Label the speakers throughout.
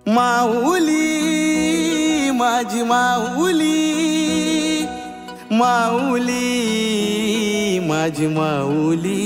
Speaker 1: माऊली माझी माऊली, माऊली माझी माऊली.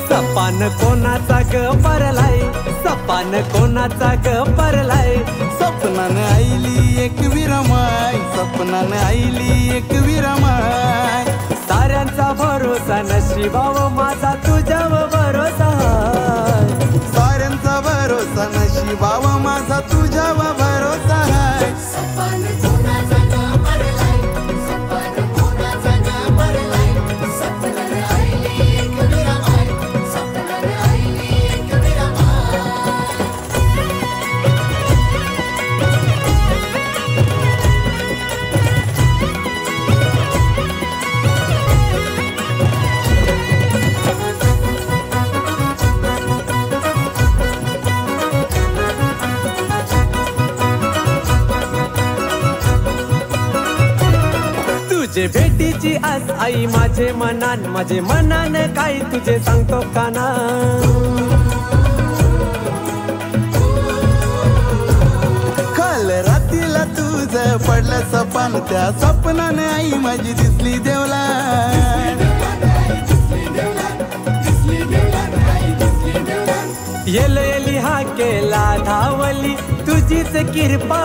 Speaker 2: सपान कोणाचा ग परलाय, सपान कोणाचा ग परलाय.
Speaker 1: स्वप्नानं आईली एक विरमाय, स्वप्नानं आईली एक विरमाय.
Speaker 2: साऱ्यांचा भरोसा नशिबाव माझा तुझ्यावर भरोसा.
Speaker 1: साऱ्यांचा भरोसा नशिबाव माझा तुझ्यावर भरोसा आहे.
Speaker 3: सपान कोणाचा ग परलाय, सपान कोणाचा ग परलाय. स्वप्नानं आईली एक विरमाय, स्वप्नानं आईली एक विरमाय.
Speaker 2: तुझे भेटीची आस आई माझे मनान, माझे मनान काय तुझे सांगतो काना.
Speaker 1: काल रात्रीला तुझं पडलं सपान, त्या स्वप्नाने आई माझी दिसली देवला.
Speaker 2: येलो येली हा केला धावली तुझीच कृपा.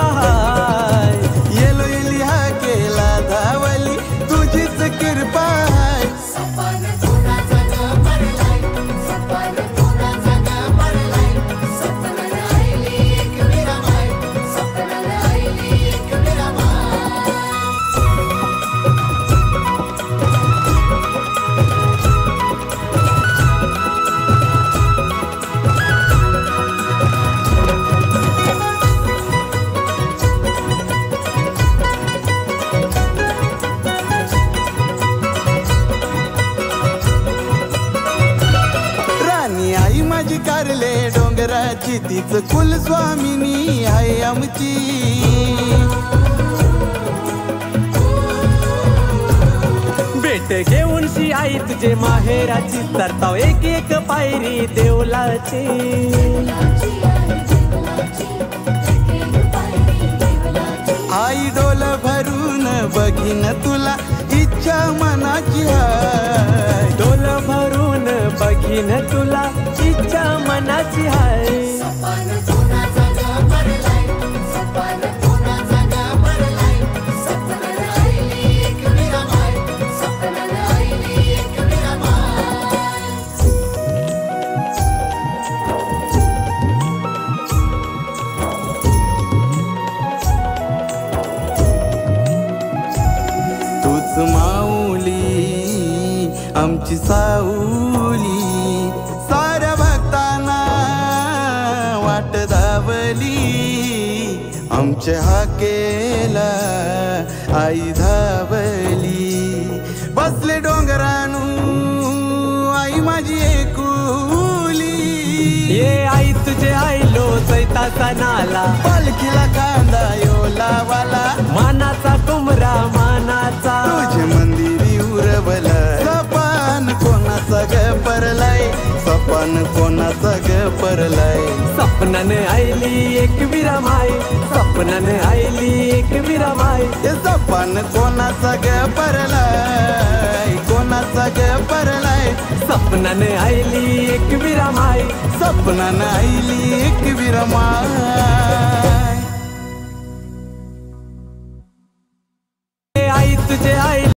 Speaker 1: येलो येली हा केला धावली तुझीच कृपा आहे.
Speaker 3: सपान कोणाचा ग परलाय, सपान कोणाचा ग परलाय. स्वप्नानं आईली एक विरमाय, स्वप्नानं आईली एक विरमाय.
Speaker 1: राणी आई माझी कारले डोंगराची, तीच कुलस्वामिनी आहे आमची.
Speaker 2: भेट घेऊन शी आई तुझे माहेराची, तरताव एक एक पायरी देवलाची.
Speaker 1: आई डोल भरून बघीन तुला, इच्छा मनाची आहे.
Speaker 2: डोल भरून बघीन तुला, इच्छा मनाची आहे.
Speaker 3: सपान कोणाचा ग परलाय, सपान कोणाचा ग परलाय. स्वप्नानं आईली एक विरमाय, स्वप्नानं आईली एक विरमाय.
Speaker 1: तूच माऊली आमची साऊली, साऱ्या भक्तांना वाट धावली. आमच्या हाकेला आई धावली. बसले डोंगरानू आई माझी एकुली.
Speaker 2: ये आई तुझे आईलो चैताचा नाला,
Speaker 1: पालखीला कांदा यो लावाला.
Speaker 2: मानाचा कुमरा मानाचा,
Speaker 1: तुझे मंदिरी उरवला. सपान कोणाचा ग परलाय, सपान कोणाचा ग परलाय.
Speaker 2: स्वप्नाने आईली एक विरमाय, स्वप्नाने आईली एक विरमाय.
Speaker 1: हे सपान कोणाचा ग परलाय, कोणाचा ग परलाय.
Speaker 2: स्वप्नाने आईली एक विरमाय,
Speaker 1: सपनानं आईली एक विरमाय.